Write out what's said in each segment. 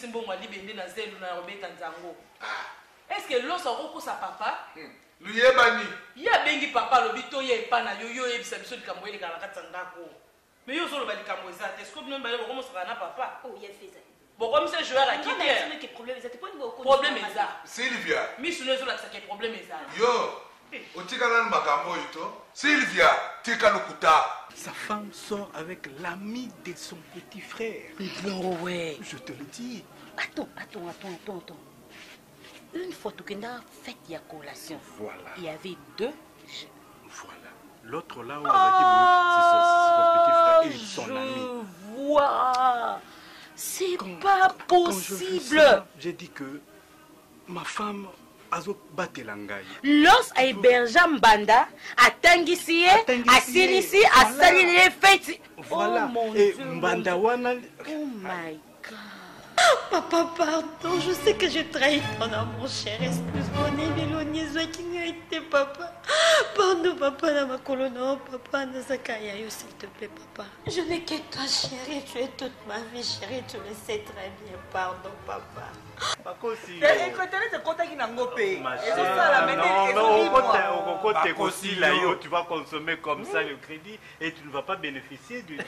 simbongo alibende na zelu na robeta nzango. Est-ce que l'on sa papa? Lui est banni. Ya bengi papa lo bito ye pana yo ebisa biso likambo ele kala katandako. Mais yo solo ba likambo ezate. Est-ce que vous n'avez pas commencé à papa? Oh, il a fait ça. Bon comme c'est joueur à quitter. Quel problème ça? Problème ça. Sylvia. Mi sunu zo la ça quel problème ça. Yo. Otikana makambo ito. Sylvia, tika lukuta. Sa femme sort avec l'ami de son petit frère. Non, ouais. Je te le dis. Attends. Une fois que nous avons fait la collation, voilà. Il y avait 2 jeux. Voilà. L'autre là, c'est son petit frère et son ami. Je vois. C'est pas possible. J'ai dit que ma femme a battu l'angaï. Los a hébergé Mbanda, a Tangisie, a Silisi, a sali les fêtes. Voilà. Oh mon Et Dieu. Mbanda wana. Oh my God. Papa, pardon, je sais que j'ai trahi ton amour, cher. Excuse-moi, Némélonie, qui n'a été papa. Pardon, papa, dans ma colonne, papa, dans sa carrière, s'il te plaît, papa. Je n'ai que toi, chérie, tu es toute ma vie, chérie, tu le sais très bien. Pardon, papa. Tu vas consommer comme ça le crédit et tu ne vas pas bénéficier du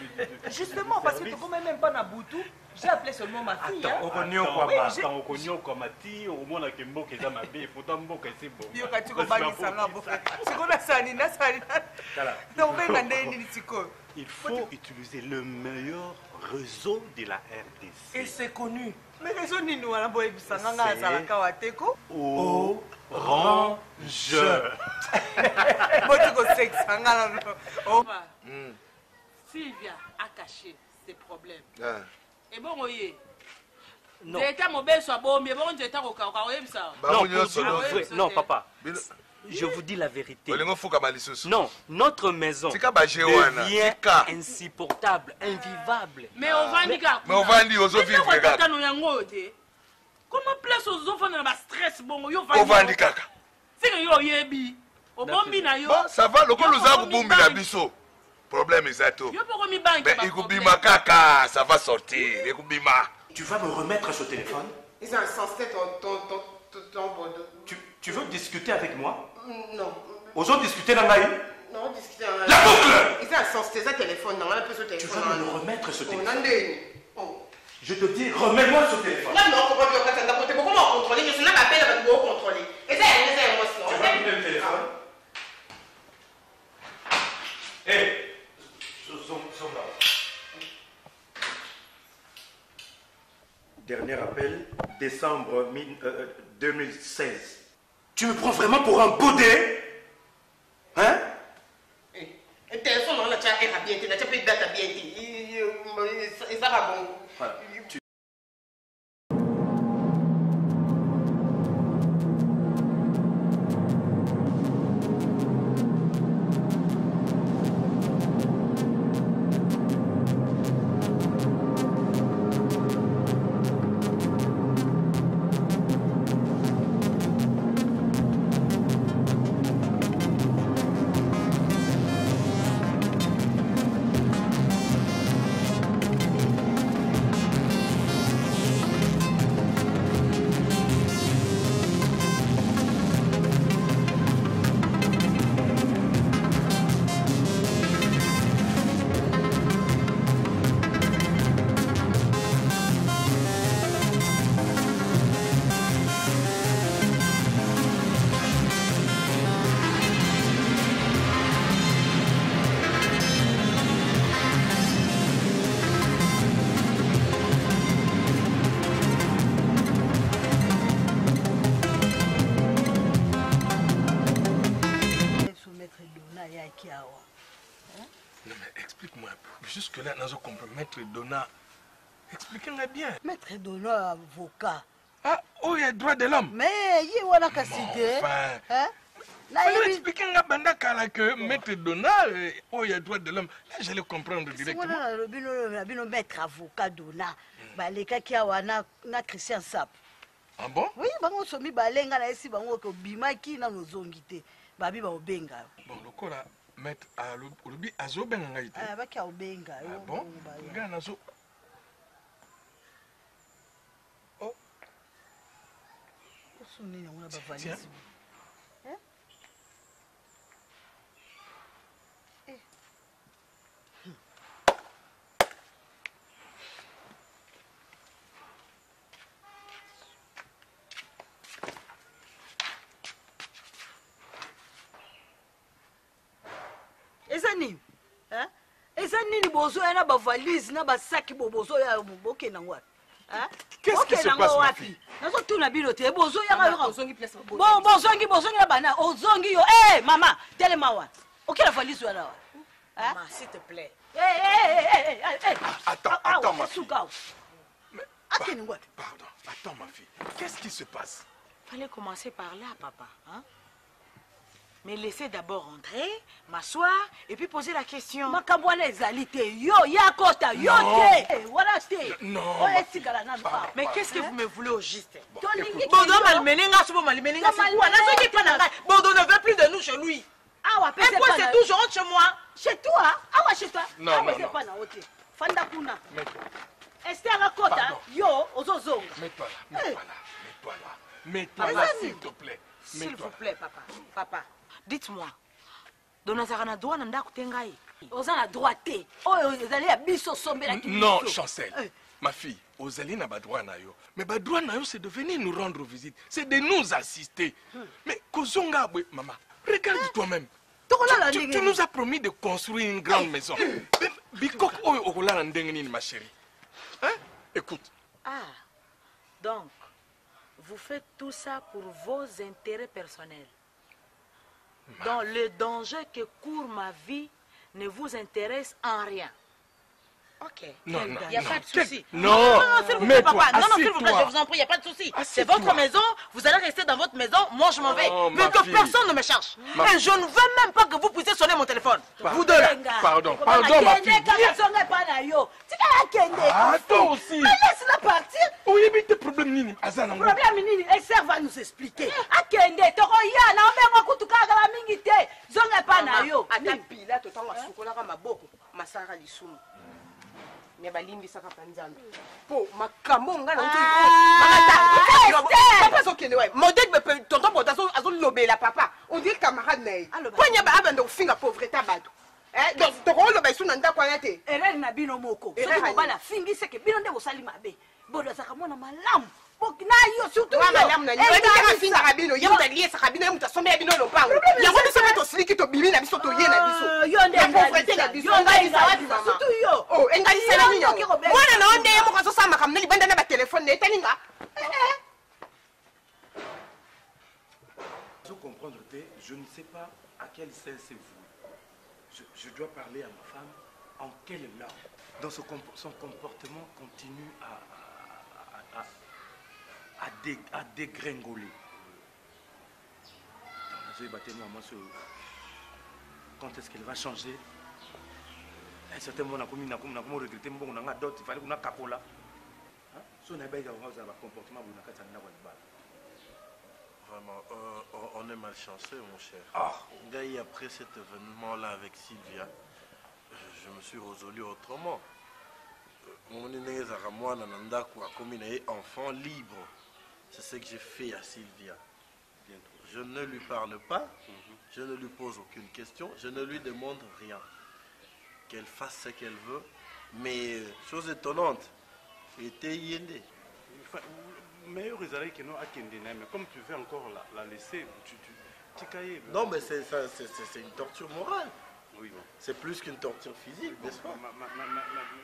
justement, parce que tu ne même pas Naboutou, j'ai appelé seulement ma fille. Attends, on connaît quoi, on connaît quoi, ma fille, au moins que Mbo qui est ma belle, il faut tant que c'est bon. Il faut utiliser le meilleur réseau de la RDC. Et c'est connu. Mais réseau ni nous allons boire bisanganga za la kawateko. Orange. Sylvia a caché ses problèmes. Ah. Et bon oye. Non. Non, papa. Je vous dis la vérité. Non, notre maison devient insupportable, invivable. Mais on va dire comment place aux enfants dans le stress bon yo va. On va dire kaka. C'est que yo yebi. Au bombi na yo. Bon, ça va, le coup nous avons bombi la biso. Problème exacto. Yo pour mi banque. Mais ikubima kaka, ça va sortir. Ikubima. Tu vas me remettre ce téléphone? Ils ont insensé ton bordeaux. Tu veux discuter avec moi? Non. Osons discuter dans la rue? Non, discuter dans la boucle! Ils ont insensé ce téléphone. Non, un peu ce téléphone. Tu vas me remettre ce téléphone? Oh. Je te dis, remets-moi ce téléphone. Non, on ne peut pas dire comment contrôler. Je suis là, ma peine avec vous contrôler. Et ça, tu vas me le téléphone? Hé! Dernier appel, décembre 2016. Tu me prends vraiment pour un baudet? Hein? Le téléphone, on a déjà bien, on a déjà pris de date bien. Il va bon. Voilà. Non mais explique-moi un peu. Jusque-là, nous avons compris. Maître Donna, expliquez-moi bien. Maître Donna, avocat. Ah, oh, il y a droit de l'homme. Mais il y a une cité. Enfin. Expliquez-moi que Maître Donna, oh, il y a droit de l'homme. Là, j'allais comprendre directement. C'est maître avocat Donna. Les cas qui a Christian Sap. Ah bon? Oui, bango somi balenga na esi bango ko bimaki na nozongité. Babi ba obenga. Bon, le ko la mettre à l'obi azobenga ngaité. Ah baki obenga. Ah bon? Nga nazo. Tiens. Ezani, hein? Ezani ni bozo ya na ba valise na ba sac bozo ya boke na ngwa. Hein? Qu'est-ce qui se passe ma fille? Nazo tuna bilote bozo ya ka bozongi place bozongi na bana ozongi yo maman telema wa. OK la valise là. Hein? Maman s'il te plaît. Attends ma fille. Mais pardon, attends ma fille. Qu'est-ce qui se passe? Fallait commencer par là, papa. Hein? Mais laissez d'abord entrer, m'asseoir et puis poser la question. Makabwana ezalité, yo, yakota, yo te. Voilà te. Non. Mais qu'est-ce que vous me voulez au juste? Bodo malmeninga subo malmeninga c'est quoi? Nazoki pas nanga. Bodo ne veut plus de nous chez lui. Awa, c'est quoi c'est tout, je rentre chez moi. Chez toi? Awa chez toi? Non, non, c'est pas na ote. Fanda kuna. Mets-toi. Esther akota, yo, ozozonga. Mets-toi là. Mets-toi là, s'il te plaît. S'il vous plaît, papa. Papa, dites-moi. Donazara na droit nanda kutengai. Oza na droit te. Oyo ezali ya biso sombela ki. Non, Chancel. Ma fille, Ozali n'a pas droit na yo. Mais pas droit na yo, c'est de venir nous rendre visite. C'est de nous assister. Mais Kozonga, maman, regarde toi-même. Tu nous as promis de construire une grande maison. Bikok oyo okola ndengeni ma chérie. Hein? Écoute. Ah. Donc vous faites tout ça pour vos intérêts personnels. Donc le danger que court ma vie ne vous intéresse en rien. Ok. Non, il n'y a pas de souci. Non, s'il vous plaît, papa. Non, s'il vous plaît, je vous en prie, il n'y a pas de souci. C'est votre maison, vous allez rester dans votre maison, moi je m'en vais. Mais que personne ne me charge. Et je ne veux même pas que vous puissiez sonner mon téléphone. Vous deux là. Pardon, ma fille. Attends aussi. Mais laisse-la partir. Oui, mais tes problèmes, Nini. Problème, Nini. Esther va nous expliquer. Akende, toko ya, na omengo kutuka kala mingi te. Zonga pa na yo. Ata pila to tanga sukola ka maboko, masara lisumu. Mais balimbi saka panzambe. Po makambo nga na utu. Papa sokende ouais. Modèle me tonton potaso azo lobela papa. On dit camarade nae. Ponya ba abando finga pauvreté abado. Donc toko loba isu na ndako ya te. Erreur na bino moko. Soki bala fingi seke bino nde bosali mabe. Bodo saka mona malamu. Na yo surtout yo. Madame na yo. Eka finga rabino, yo ndaliye saka bino muta sombe ya bino lopango. Yango biso beto sliki to bibi na biso to ye na biso. Yo nde pauvreté na biso. Yo ngai zawadi mama. Surtout yo. Oh, engali sala ni yo. Mwana na onde mo kaso sama kamna libanda na ba téléphone na talinga. Vous comprendre, je ne sais pas à quel sens c'est vous. Je dois parler à ma femme en quelle langue. Dans son comportement continue à dégringoler. Quand est-ce qu'elle va changer? À un certain moment, on a regretté, on a d'autres, il fallait qu'on a capola. Vraiment, on est malchanceux, mon cher. D'ailleurs, après cet événement-là avec Sylvia, je me suis résolu autrement. Mon enfant libre. C'est ce que j'ai fait à Sylvia. Je ne lui parle pas, je ne lui pose aucune question, je ne lui demande rien. Qu'elle fasse ce qu'elle veut, mais chose étonnante, il était yéndé. Mais comme tu veux encore la laisser, tu cailles. Non, mais c'est une torture morale. Oui, bon. C'est plus qu'une torture physique, n'est-ce pas?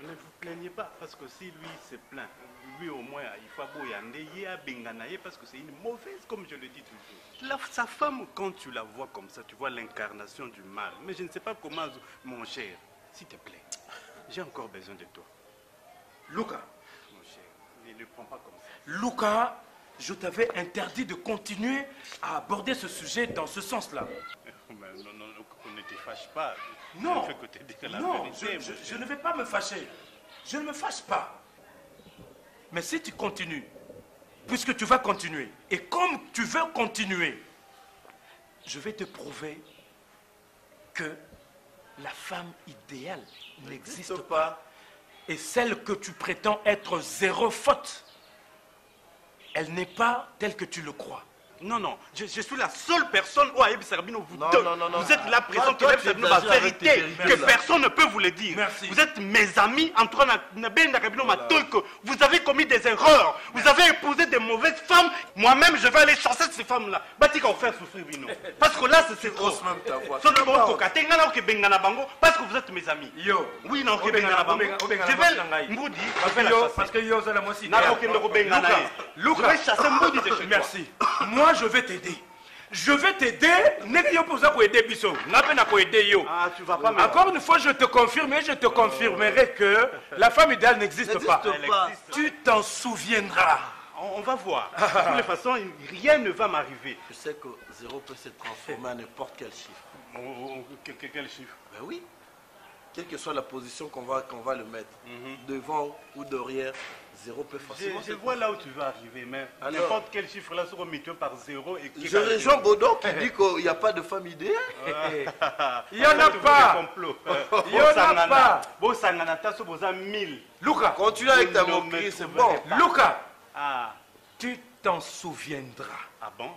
Ne vous plaignez pas, parce que si lui se plaint, lui au moins, il faut benganaye parce que c'est une mauvaise, comme je le dis toujours. Sa femme, quand tu la vois comme ça, tu vois l'incarnation du mal. Mais je ne sais pas comment, mon cher, s'il te plaît, j'ai encore besoin de toi. Luca. Mon cher, ne le prends pas comme ça. Luca, je t'avais interdit de continuer à aborder ce sujet dans ce sens-là. Non, ne te fâche pas. Non, je te dire la non, vérité, je ne vais pas me fâcher. Je ne me fâche pas. Mais si tu continues, puisque tu vas continuer, et comme tu veux continuer, je vais te prouver que la femme idéale n'existe pas. Et celle que tu prétends être zéro faute, elle n'est pas telle que tu le crois. Non, non, je suis la seule personne où Aïb Sarbino, vous deux, vous êtes là présent, Toi, qui ma vérité, que personne ne peut vous le dire. Merci. Vous êtes mes amis, vous avez commis des erreurs, vous avez épousé des mauvaises femmes, moi-même je vais aller chasser ces femmes-là. Batika vous faire souffrir, Vino. Parce que là, c'est trop. Parce que vous êtes mes amis. Yo. Oui, non, je vais Mboudi, parce que yo, c'est la moitié. Je vais chasser Mboudi de chez toi. Merci. Moi, je vais t'aider. Je vais t'aider. Encore une fois, je te confirme et je te confirmerai que la femme idéale n'existe pas. Tu t'en souviendras. On va voir. De toutes les façons, rien ne va m'arriver. Je sais que 0 peut se transformer à n'importe quel chiffre. Quel chiffre? Ben oui. Quelle que soit la position qu'on va le mettre, devant ou derrière, 0 peut facilement. Je vois là où tu vas arriver, mais n'importe quel chiffre là sera mutué par 0. Et je rejoins Baudon qui dit qu'il n'y a pas de femme idéale. Il n'y en a pas. Il n'y en a pas. Luca, continue avec ta moquerie, c'est bon. Luca, tu t'en souviendras. Ah bon?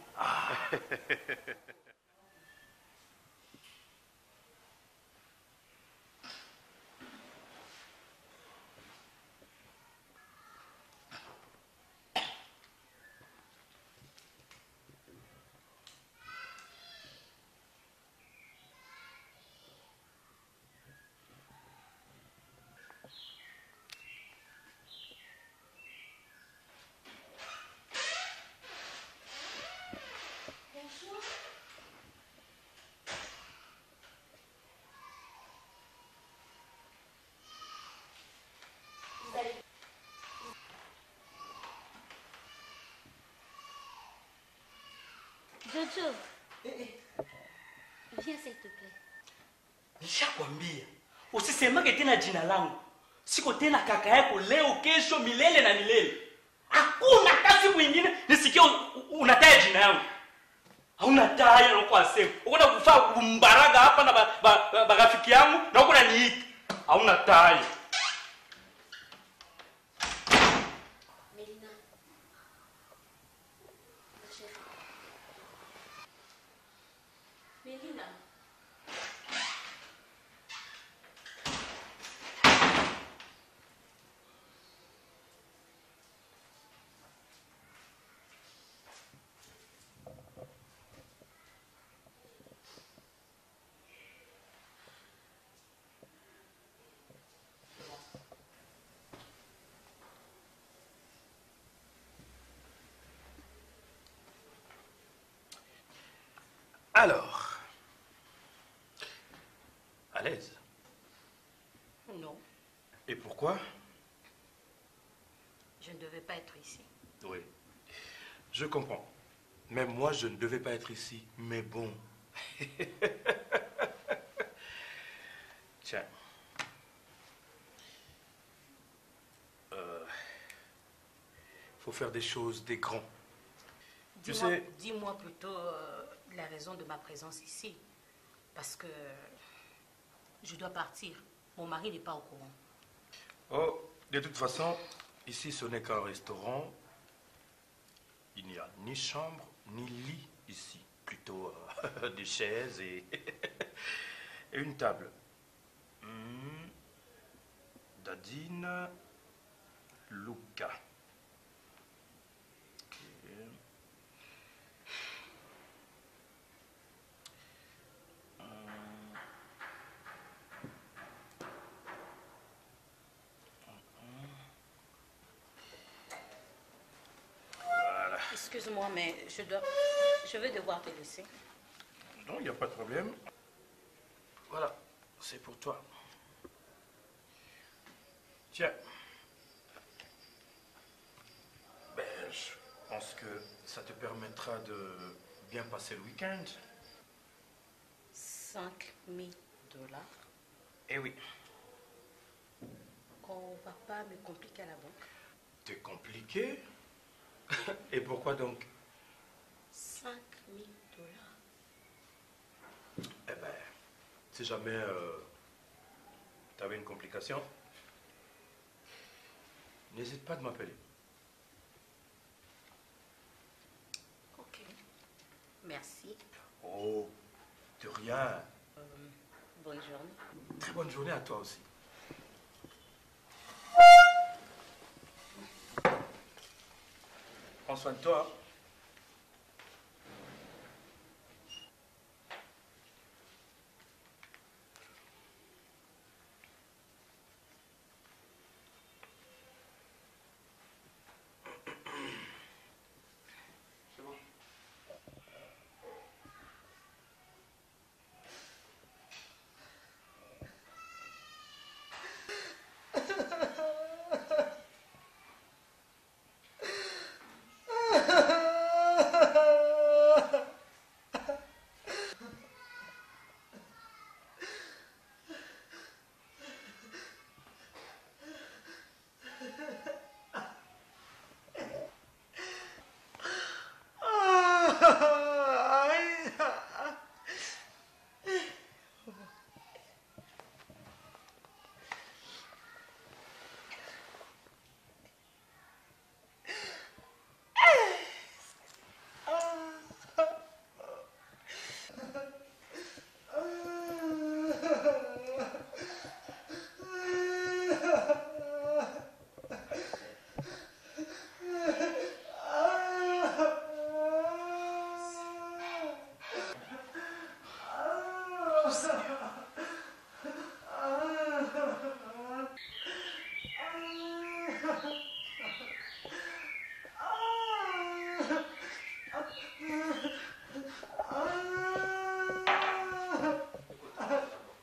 Jojo, viens s'il te plaît. Nishakwambia usisemage tena jina langu, siko tena kaka yako leo, kesho, milele na milele. Hakuna kazi mwingine nisikie unataja jina yangu. Hauna taya lokwa sema. Ukona kufaa mbaraga hapa na bagafiki yangu na ukona niiki. Hauna taya. Mélina. Mélina. Alors, à l'aise? Non, Et pourquoi? je ne devais pas être ici. Oui, je comprends. Même moi, je ne devais pas être ici. Mais bon. Tiens. Faut faire des choses, des grands. Dis-moi plutôt la raison de ma présence ici. Parce que je dois partir. Mon mari n'est pas au courant. Oh, de toute façon, ici ce n'est qu'un restaurant. Il n'y a ni chambre, ni lit ici. Plutôt des chaises et, et une table. Dadine, Luca. Excuse-moi, mais je vais devoir te laisser. Non, il n'y a pas de problème. Voilà, c'est pour toi. Tiens. Ben, je pense que ça te permettra de bien passer le week-end. 5 000 $. Eh oui. On va pas me compliquer à la banque. T'es compliqué? Et pourquoi donc? 5 000 $. Eh ben, si jamais tu avais une complication, n'hésite pas de m'appeler. Ok. Merci. Oh, de rien. Bonne journée. Très bonne journée à toi aussi. Prends soin de toi.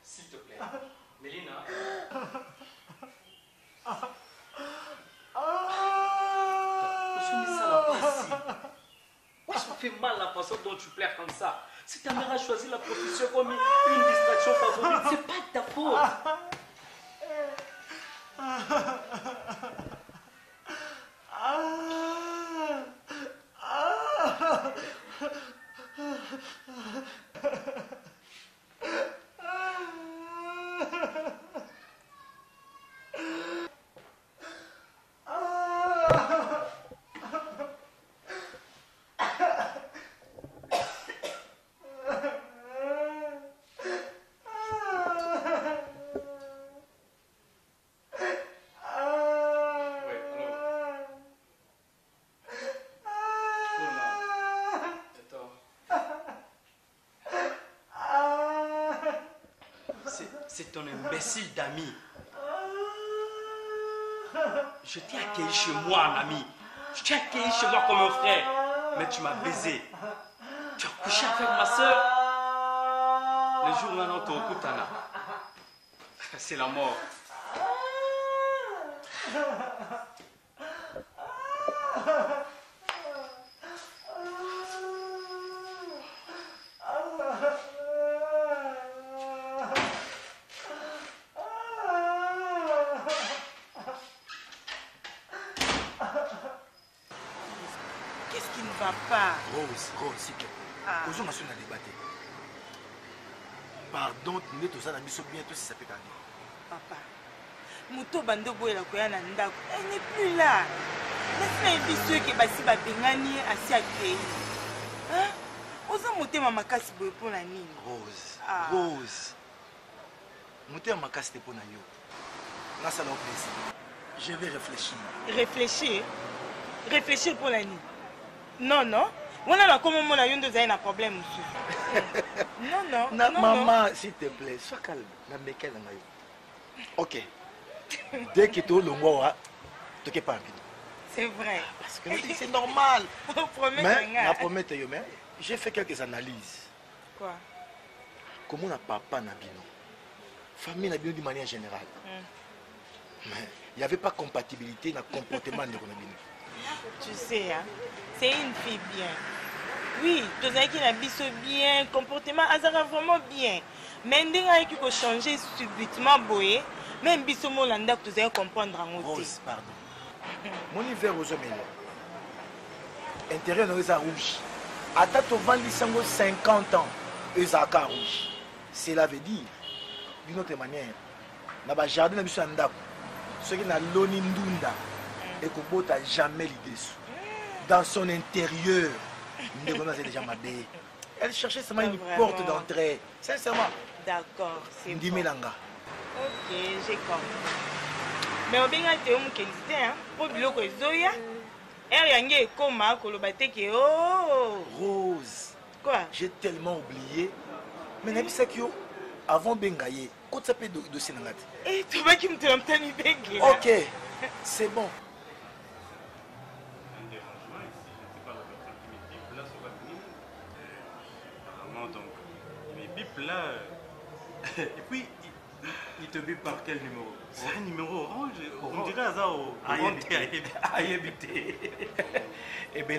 S'il te plaît. Mélina. Ça fait mal la façon dont tu pleures comme ça. Si ta mère a choisi la profession comme une distraction favorite, c'est pas de ta faute. C'est ton imbécile d'ami. Je t'ai accueilli chez moi, un ami. Je t'ai accueilli chez moi comme un frère. Mais tu m'as baisé. Tu as couché avec ma soeur. Le jour où on est au Kutana. C'est la mort. Papa. Rose, s'il te plaît. Aujourd'hui, on a débattu. Pardon, nous sommes tous bien, tout si ça peut aller. Papa, Mouto Bando Boyla Koyana Ndako, elle n'est plus là. Laisse-moi ceux qui basi babengani asi accueilli. Hein? Osa monter ma makasi boy pour la nini. Rose. Monter ma makasi pour na yo. Là, ça leur plaisir. Je vais réfléchir. Réfléchir pour la nini. Non. On a comme on a un problème, monsieur. Non. Maman, s'il te plaît, sois calme. Ok. Dès que tu as le mot, tu n'es pas rapide. C'est vrai. Parce que c'est normal. Mais, j'ai fait quelques analyses. Quoi? Comment on a papa Nabino? Famille Nabino d'une manière générale. Mais il n'y avait pas compatibilité dans le comportement de Nabino. Tu sais, hein, c'est une fille bien. Oui, tu as qui n'a bien, comportement, elle a vraiment bien. Mais elle a changer subitement, boé. Même si tu as comprendre en haut. Rose, pardon. Mon hiver aux hommes intérieur est rouge. À date au 50 ans, ils sont rouge. Cela veut dire, d'une autre manière, dans le jardin de Ndako, ceux qui ont l'oni ndunda et qu'on n'a jamais l'idée. Dans son intérieur, c'est déjà mabé. Elle cherchait seulement une Vraiment. porte d'entrée. Sincèrement. D'accord, c'est bon. Ndimelanga. Ok, j'ai compris. Mais on bien te mokélité hein. Pour biloko ezoya. Yangi ekoma koloba te ke oh. Rose. Quoi? J'ai tellement oublié. Mais n'abisa que avant Bengaye, quand ça peut dossier nangati. Eh, tu vas qui me trompe ni bengi. Ok, c'est bon. Donc, il me bip là. Et puis, il te bip par quel numéro? C'est un numéro orange. On dirait ça au ayebité. Et bien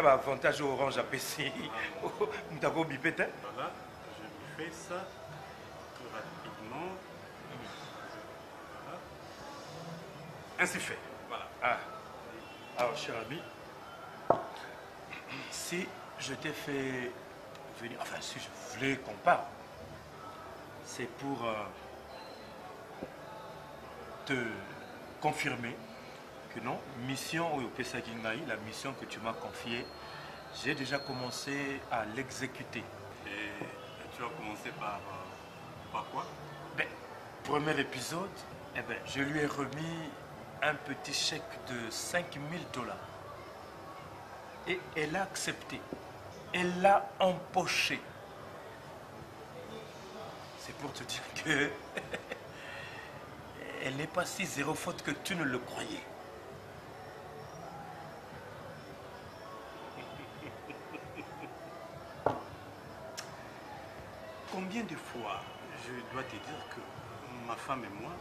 là, avantage orange à PC. Nous avons bipé. Voilà, je fais ça tout rapidement. Voilà. Ainsi fait. Voilà. Ah. Alors, cher ami, si je t'ai fait venir, enfin, si je voulais qu'on parle, c'est pour te confirmer que non, mission au Pesagingaï, la mission que tu m'as confiée, j'ai déjà commencé à l'exécuter. Et tu as commencé par quoi? Ben, premier épisode, eh ben, je lui ai remis un petit chèque de 5 000 $. Et elle a accepté. Elle l'a empoché. C'est pour te dire que elle n'est pas si zéro faute que tu ne le croyais. Combien de fois je dois te dire que ma femme et moi,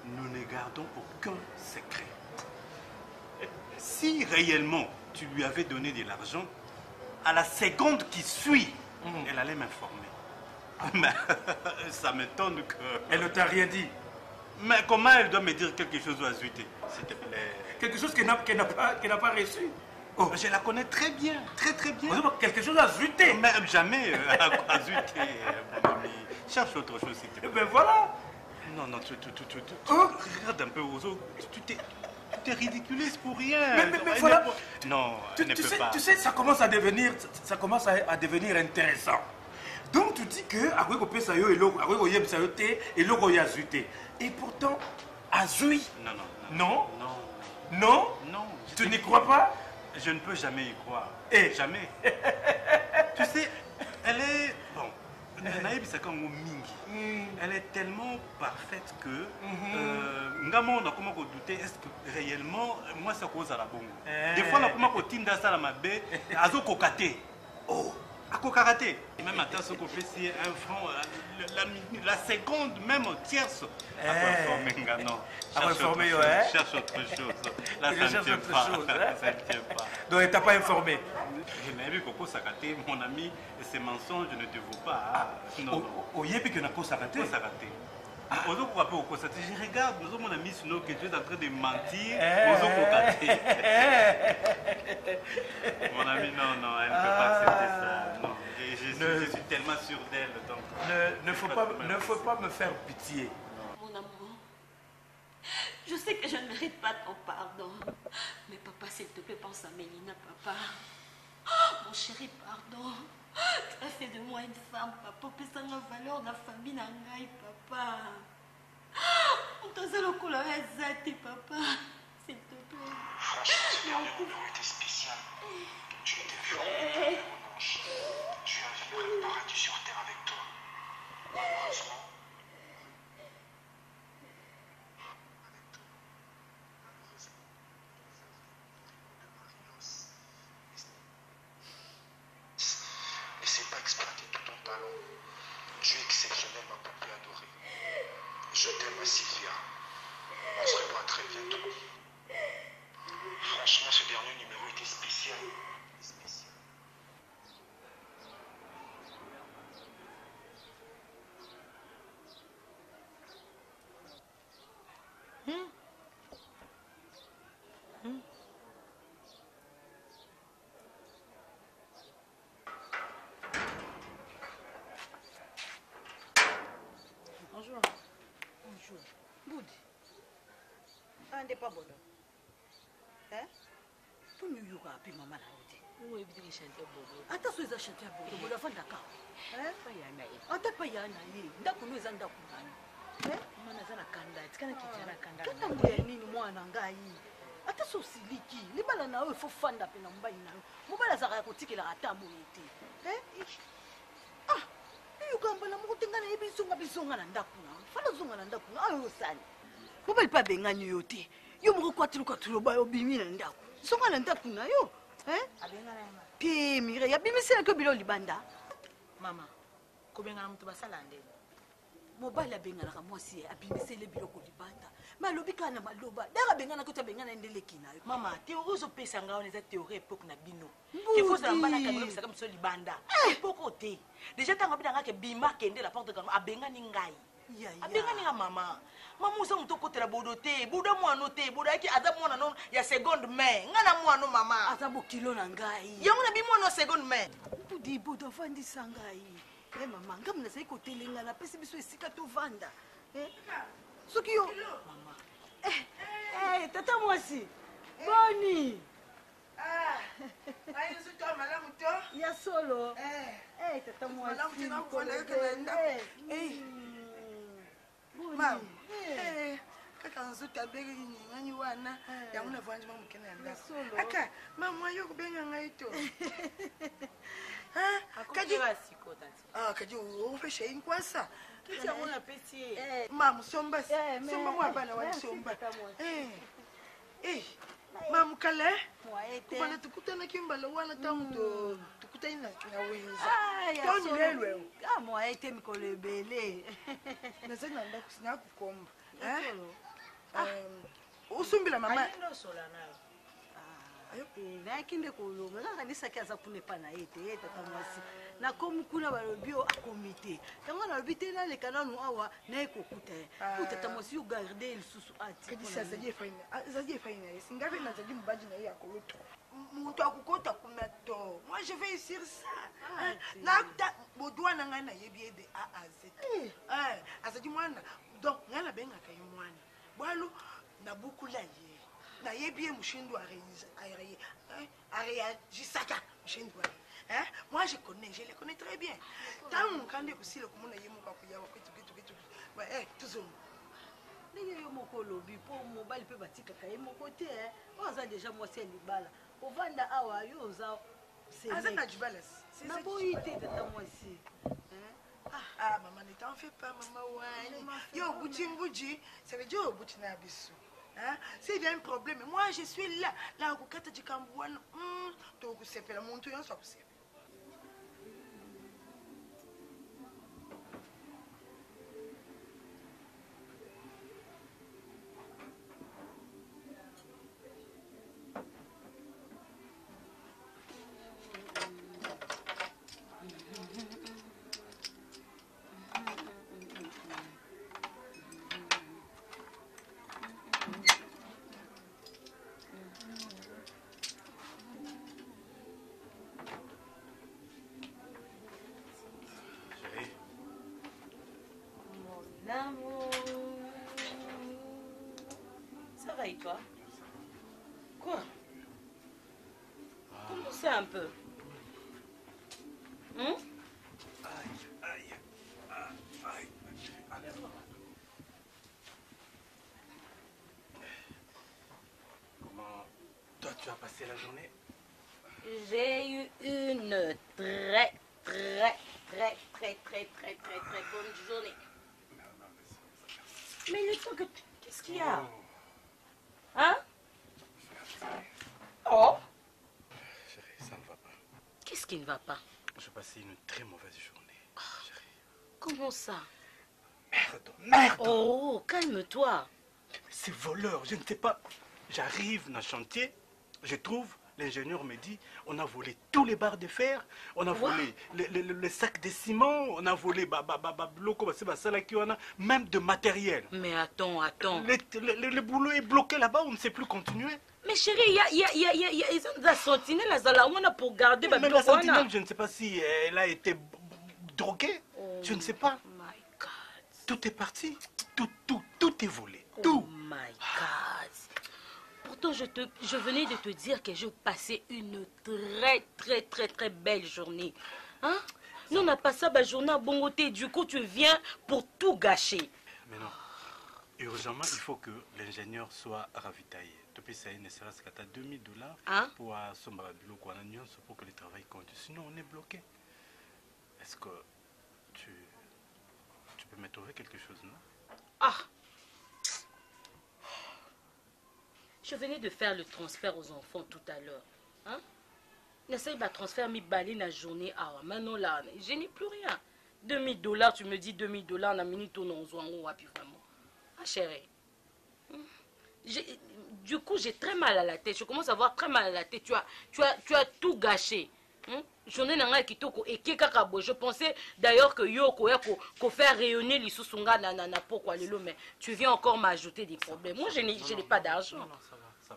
nous ne gardons aucun secret. Si réellement tu lui avais donné de l'argent, à la seconde qui suit, elle allait m'informer. Mais ça m'étonne que... Elle ne t'a rien dit. Mais comment elle doit me dire quelque chose à Zuité, s'il te plaît? Quelque chose qu'elle n'a pas reçu. Oh. Je la connais très bien, très bien. Quelque chose à Zuité. Mais jamais à Zuité, mon ami. Cherche autre chose, s'il te plaît. Ben voilà. Non, tu regarde un peu aux autres. Tu t'es ridiculise pour rien. Mais voilà. Non, elle ne peut pas. Tu sais, ça commence à devenir intéressant. Donc tu dis que et pourtant Azui. Non. Non. Tu n'y crois pas? Je ne peux jamais y croire. Eh. Jamais. Tu sais, elle est bon. Elle est tellement parfaite que Ngamo n'a comment douter est-ce que réellement moi ça cause à la bongo. Des fois on a comment tinda ça la mabe azo kokate. Oh, à kokaraté. Et même à ce qu'on fait si un franc la seconde même tierce à informer Ngano. Cherche autre chose. Là ça ne tient pas. Ça ne tient pas. Donc elle t'a pas informé. Mais vu Coco Sakaté, mon ami, ces mensonges ne te vaut pas. Non. Oyebi que Nako Sakaté. Je regarde, mon ami, sinon que tu es en train de mentir. Mon ami, non, elle ne peut pas accepter ça. Non. Je suis tellement sûr d'elle. Ne faut pas me faire pitié. Mon amour, je sais que je ne mérite pas ton pardon. Mais papa, s'il te plaît, pense à Mélina, papa. Oh, mon chéri, pardon. Tu as fait de moi une femme, papa. Pesa la valeur de la famille Nangaï, papa. On t'a fait le couleur Zati, papa. S'il te plaît. Franchement, ce dernier numéro était spécial. Tu étais vraiment mon ange. Tu as vécu le paradis sur terre avec toi. Malheureusement, n'essaie pas d'exploiter tout ton talent. Tu es exceptionnel, ma poupée adorée. Je t'aime, Sylvia. On se revoit très bientôt. Franchement, ce dernier numéro était spécial. Bonjour. Bonjour. Boudi. Un des pas bon. Hein? Pour nous, il y aura plus maman là. Où est-ce que chanter Bobo? Attends, tu as chanté Bobo. Bobo, la fin d'accord. Attends, pas Yana. D'accord, nous en d'accord. Mana zana kanda, tikana kijana kanda. Kata mbuya nini mwana ngai? Ata so siliki, libala na wewe fo fanda pe na mbai na. Mobala zaka kotikela ata moyete. Iyo gamba na mukutengana ebisonga na ndakuna. Fala zonga na ndakuna ayo sani. Mobali pa bengani yote. Yo mukwatilu ba yo bimi na ndaku. Songa na ndakuna yo. Abengana ma. Pi mire ya bimi sele ko bilo libanda. Mama, ko bengana mutu basala ndeni. Mobali abenganaka mwasi abimisele biloko libanda malobi kaka na maloba dara bengana kota bengana ndeleki na yo mama théorie ozopesa ngai wana eza théorie époque na bino kefosala mbana kamino obisaka miso libanda époque ote déjà ntango abinanga ke bima kende la porte kango abengani ngai abengani nga mama mama oza moto okotela bodo te boda mwano te boda yaki aza mwana no ya seconde main nga na mwano mama aza bokilo na ngai yango na bimwano seconde main budi bodo afandisa ngai mama ngamu nazali kotelenga napesi biso esika tovanda soki yo tata mwasi boni ya solo tata mwasi kaka nzoto abengaki nyingani wana yango navandi mamokene ya ndako aka mama yo kobenga ngai to kadi ofesha inkwasa mamu somba somba mwabana wani somba mamu kale kubana tukutanaki mbala wana ntango tukutani na wenza tonilelwe mwaete mikolo ebele nazali na ndako sinakukomba usumbila mama nayaki nde kolonga kaka nisaki aza kuna epa na ye te tata mwasi nakomi kuna balobi o akomi te yango nalobi te naleka nanu awa naye kokuta ye po tata mwasi yo garde lisusu azali efai na ye singabe nazali mobali na ye akoloto moto akokota kuna to moi je vais sur ça nakta bodwa na ngai nayebi ye de a a z azali mwana donc ngai nabengaka ye mwana bwalo nabukula ye nayebi ye mushindu areagisaka mushindu aye moi je le connais très bien ntango nkande kosila komona ye moko akoyawa tozonga ndenge yo moko olobi mpo mobali mpe batikaka ye moko te oyo aza deja mwasi ya libala ovanda awa yo oza aza na libala naboyi te tata mwasi maman ne t'en fais pas maman wani yo obuti mbuji ça veut dire obuti na biso s'il y a un problème moi je suis là là okokata likambo wana tokusepela muntu nyonso akusepela Ça va et toi? Quoi? Comment c'est un peu? Comment toi tu as passé la journée? J'ai eu une très bonne journée. Mais le temps que... Qu'est-ce qu'il y a? Hein? Oh? Chérie, ça ne va pas. Qu'est-ce qui ne va pas? J'ai passé une très mauvaise journée, chérie. Comment ça? Merde! Oh, calme-toi. C'est voleur, je ne sais pas. J'arrive dans le chantier, je trouve... L'ingénieur me dit, on a volé tous les barres de fer, on a volé les sacs de ciment, on a volé même de matériel. Mais attends. Le boulot est bloqué là-bas, on ne sait plus continuer. Mais chérie, ils ont des sentinelles là pour garder... Mais la sentinelle, je ne sais pas si elle a été droguée, je ne sais pas. Oh my God. Tout est parti, tout est volé, tout. Oh my God. Pourtant, je venais de te dire que j'ai passé une très belle journée. Hein? Nous, on a passé la journée à Bongoté. Du coup, tu viens pour tout gâcher. Mais non. Urgemment, il faut que l'ingénieur soit ravitaillé. Depuis ça, il ne serait-ce qu'à $2000 pour que le travail continue. Sinon, on est bloqué. Est-ce que tu peux me trouver quelque chose, non? Ah! Je venais de faire le transfert aux enfants tout à l'heure. Hein? N'essaye pas de transfert mi balé la journée. Ah, maintenant là, je n'ai plus rien. $2000, tu me dis $2000 en minute on en puis vraiment. Ah, chérie. Du coup, j'ai très mal à la tête. Je commence à avoir très mal à la tête. Tu as tout gâché. Journée n'a qui toko et kekakabo. Je pensais d'ailleurs que yoko ko faire rayonner les sous-sunga na pourquoi le mais tu viens encore m'ajouter des problèmes. Moi, je n'ai pas d'argent. Non, ça va.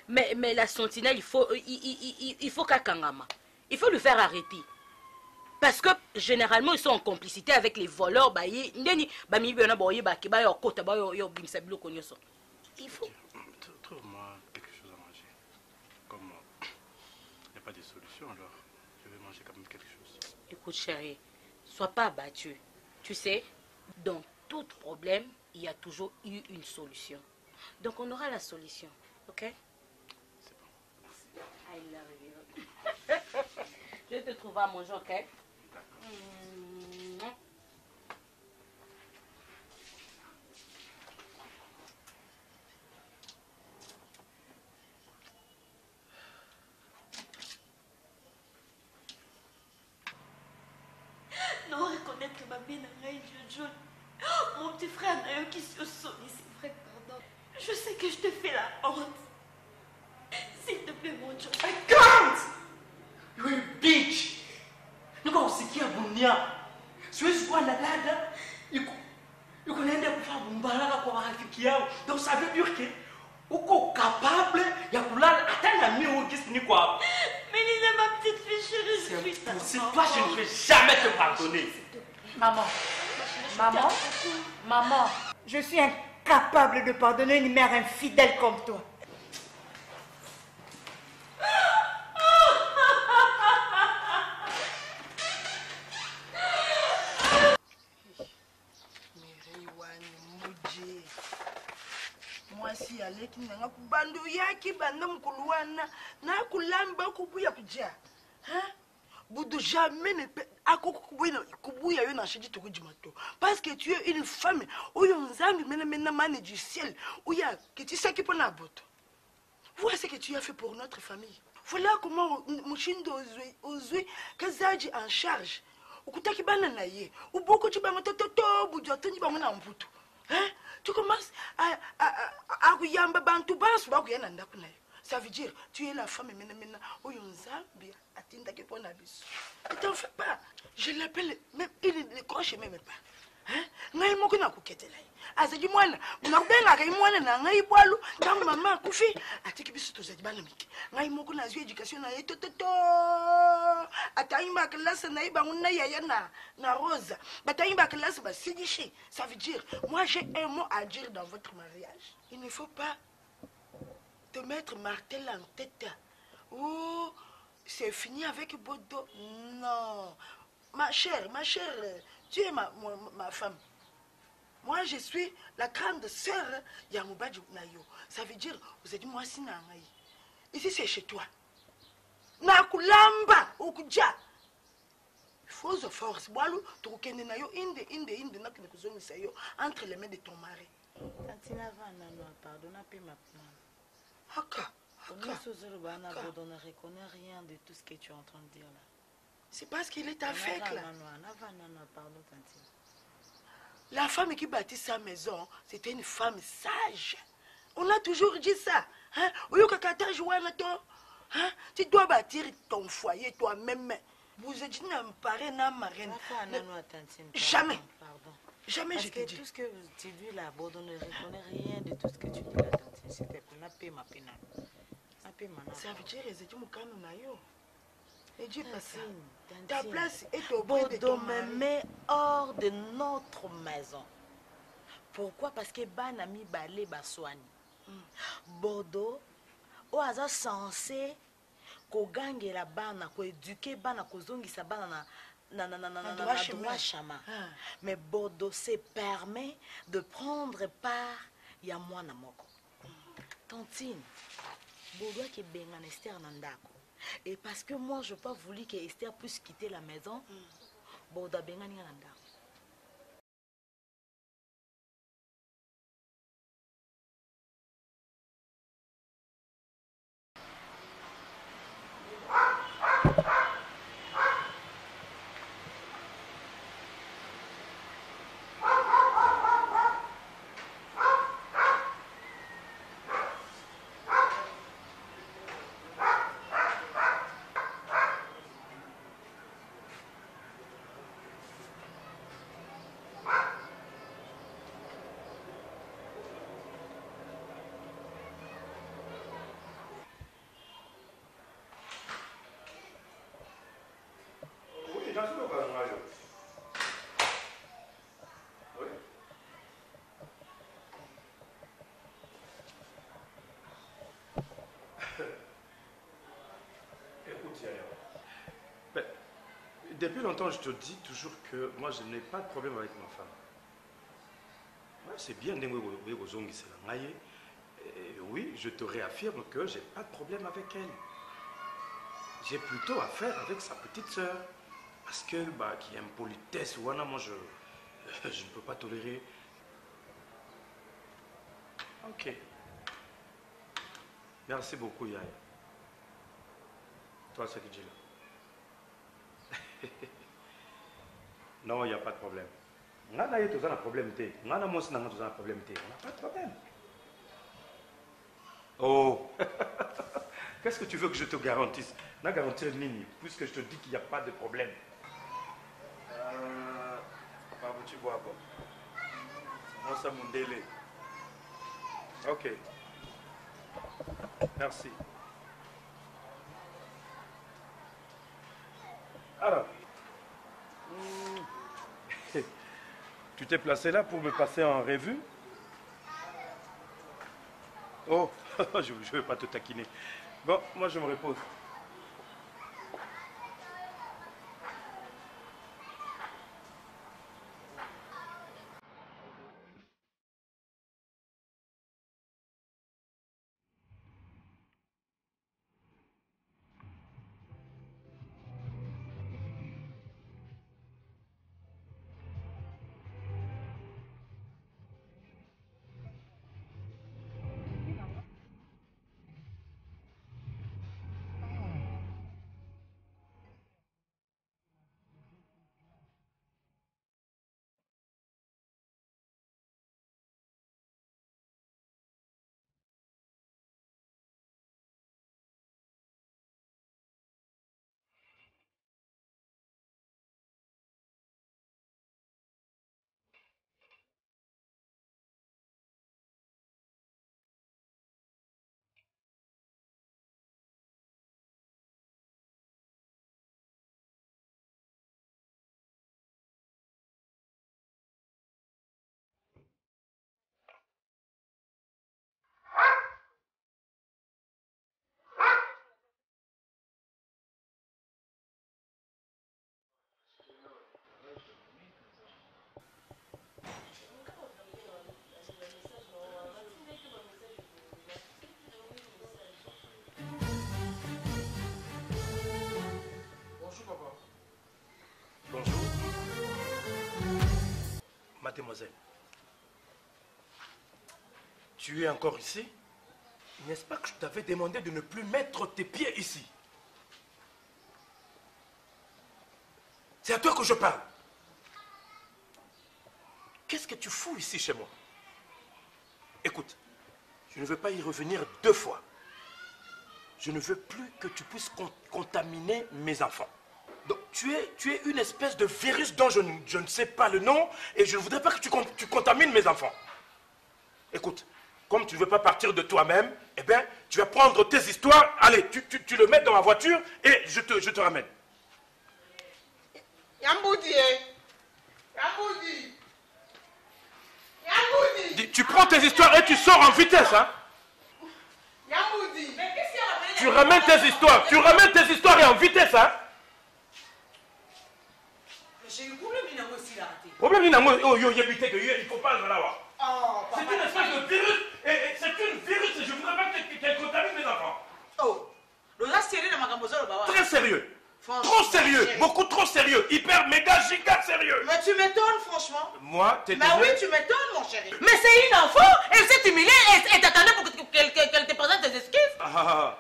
Mais la sentinelle, il faut kakangama. Il faut le faire arrêter. Parce que généralement, ils sont en complicité avec les voleurs. Il faut. Trouve-moi quelque chose à manger. Comme il n'y a pas de solution, alors je vais manger quand même quelque chose. Écoute, chérie, sois pas abattue. Tu sais, dans tout problème, il y a toujours eu une solution. Donc, on aura la solution. OK? C'est bon. I love you. Je vais te trouver à manger, OK? Non, reconnaître ma bien Jojo. Mon petit frère n'a eu qui se sonne, c'est vrai, pardon. Je sais que je te fais la honte. S'il te plaît, mon Dieu. I can't! You're a bitch! Nuka usikia bunia. Siwezi kuwa na dada. Yuko naenda kufanya mbaraka kwa rafiki yao. Donc ça veut dire que uko capable ya kulala hata na mimi ukisi niko hapa. Mais Lisa, ma petite fille chérie, je suis ta C'est toi, je ne vais jamais te pardonner. Maman, je suis incapable de pardonner une mère infidèle comme toi. Mwasi aleki nanga kubandu yaki banda mukulu wana na kulamba kubuya kuja. Hein? Boudou jamais ne peut kubuya yo na chidi to kujimato parce que tu es une femme oyo nzambi mena mane du ciel oya que tu sais qui peut na boto. Voilà ce que tu as fait pour notre famille. Voilà comment mushindo ozui kazaji en charge. Ukutaki bana na ye. Uboko chibanga toto budu atani bango na mputu. Hein? Tu commences à kuyamba bantu basu bakuyana ndaku nayo. Ça veut dire tu es la femme mena oyo nzambi atinda ke pona biso. Ne t'en fais pas. Je l'appelle même il ne croche même pas. Hein? Ngai moko na kuketela. Azadi mwana, unakubenga kai mwana na ngai bwalu, tangu mama kufi, atiki biso tozadi bana miki. Ngai moko na zwi education na yeto toto. Ataimba classe na iba nguna yaya na Rosa. Bataimba classe ba sidishi. Ça veut dire moi j'ai un mot à dire dans votre mariage. Il ne faut pas te mettre martel en tête. Oh, c'est fini avec Bodo. Non. Ma chère, tu es ma femme. Moi, je suis la grande sœur Yamubadji Nayo. Ça veut dire, vous avez dit, moi, si nangaï. Ici, c'est chez toi. Nakulamba, ukuja. Force de force. Boalou, tu kende nayo, inde, na kene kuzomi sayo, entre les mains de ton mari. Tantina va, non, pardonne, paie ma plan. Haka. On ne reconnaît rien de tout ce que tu es en train de dire là. C'est parce qu'il est avec là. Non, pardon, Tantine. La femme qui bâtit sa maison, c'était une femme sage. On a toujours dit ça. Hein? Hein? Tu dois bâtir ton foyer toi-même. Vous êtes une parrain, une marraine. Jamais. Pardon. Jamais je te dis. Tout ce que tu dis là, Bodo ne reconnaît rien de tout ce que tu dis là, Tantine. C'était pour la paix, ma peine. Ça veut dire que c'est un mukano nayo. Et Dieu pas ça. Tantine. Ta place est au bout de ton mari. Bodo me met hors de notre maison. Pourquoi? Parce que Banami Balé Baswani. Bodo oyo aza censé kogangela bana koéduke bana kozongisa bana na droit chemin. Mais Bodo se permet de prendre part ya mwana moko. Tantine, Bodo qui benga Esther nandako. Et parce que moi je n'ai pas voulu que Esther puisse quitter la maison, Bodo benga ni nandako. Depuis longtemps, je te dis toujours que moi, je n'ai pas de problème avec ma femme. Ouais, c'est bien, oui, je te réaffirme que je n'ai pas de problème avec elle. J'ai plutôt affaire avec sa petite sœur. Parce que, qui aime politesse, moi, je ne peux pas tolérer. Ok. Merci beaucoup, Yaya. Toi, c'est qui dit là? Non, il n'y a pas de problème. On a un problème. On a un problème. On n'a pas de problème. Oh, qu'est-ce que tu veux que je te garantisse? On a garanti une ligne, puisque je te dis qu'il n'y a pas de problème. Tu vois, bon. Moi, ça mon délai. Ok. Merci. Alors, tu t'es placé là pour me passer en revue? Oh, je ne vais pas te taquiner. Bon, moi je me repose. Mademoiselle, tu es encore ici? N'est-ce pas que je t'avais demandé de ne plus mettre tes pieds ici? C'est à toi que je parle. Qu'est-ce que tu fous ici chez moi? Écoute, je ne veux pas y revenir 2 fois. Je ne veux plus que tu puisses contaminer mes enfants. Donc, tu es une espèce de virus dont je ne sais pas le nom et je ne voudrais pas que tu contamines mes enfants. Écoute, comme tu ne veux pas partir de toi-même, eh bien, tu vas prendre tes histoires, allez, tu le mets dans ma voiture et je te ramène. Yamboudi, Yamboudi, Yamboudi. Tu prends tes histoires et tu sors en vitesse, hein? Yamboudi. Mais Tu ramènes tes histoires. Tu ramènes tes histoires et en vitesse, hein. J'ai eu problème, il n'a pas aussi raté. Problème, il n'a pas aussi raté. Il ne faut pas le voir. C'est une espèce de virus. Et c'est une virus. Je ne voudrais pas qu'elle contamine mes enfants. Oh, très sérieux. Trop sérieux. Beaucoup trop sérieux. Hyper, méga, giga sérieux. Mais tu m'étonnes, franchement. Moi, t'es. Mais oui, tu m'étonnes, mon chéri. Mais c'est une enfant. Elle s'est humiliée et t'attendais pour qu'elle te présente tes excuses.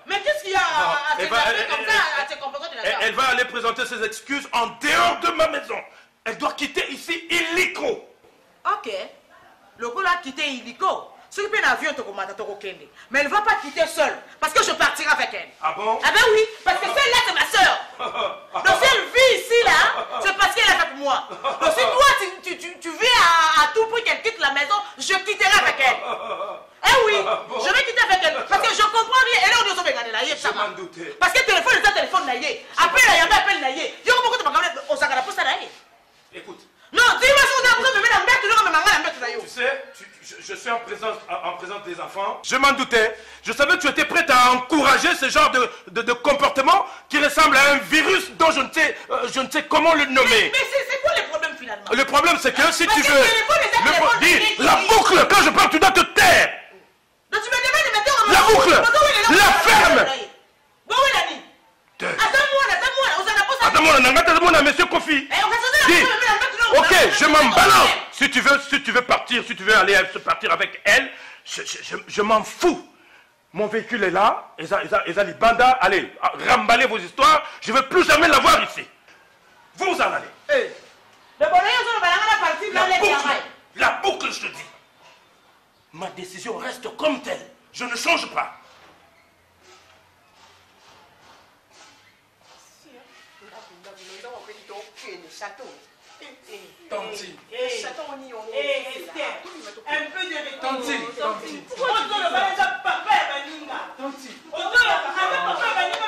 Mais qu'est-ce qu'il y a à t'énerver comme ça, à te comporter de la sorte? Elle va aller présenter ses excuses en dehors de ma maison. Elle doit quitter ici illico. Ok. Le coup là, quitter illico. Si tu peux l'avion, mais elle ne va pas quitter seule, parce que je partirai avec elle. Ah bon? Ah ben oui, parce que celle-là, c'est ma soeur. Donc si elle vit ici, là, c'est parce qu'elle est avec moi. Donc si toi, tu vis à tout prix qu'elle quitte la maison, je quitterai avec elle. Eh oui, je vais quitter avec elle, parce que je comprends rien. Elle est au niveau de la yé, ça m'a douté. Parce que téléphone, c'est un téléphone naïe. Après, la yambe appelle naïe. Je comprends beaucoup de ma caméra, on s'en a poussé naïe. Écoute. Non, dis-moi si vous avez besoin de mettre la mbête, tu me manges la mbête naïe. Tu sais, je suis en présence des enfants. Je m'en doutais. Je savais que tu étais prête à encourager ce genre de comportement qui ressemble à un virus dont je ne sais comment le nommer. Mais c'est quoi le problème finalement? Le problème c'est que si tu veux... la boucle, quand je parle, tu dois te taire. Donc tu me demandes de mettre en la boucle, la ferme. Attends-moi, monsieur Kofi. Dis, ok, je m'en balance. Si tu veux partir, si tu veux aller partir avec elle, je m'en fous. Mon véhicule est là, Ezali Banda, allez, remballez vos histoires, je ne veux plus jamais la voir ici. Vous en allez. La boucle, je te dis. Ma décision reste comme telle. Je ne change pas. Tanti. Un peu de retour. Tanti. Pourquoi tu dois le balayer à papa et Baninga? Tanti. On doit le papa et Baninga.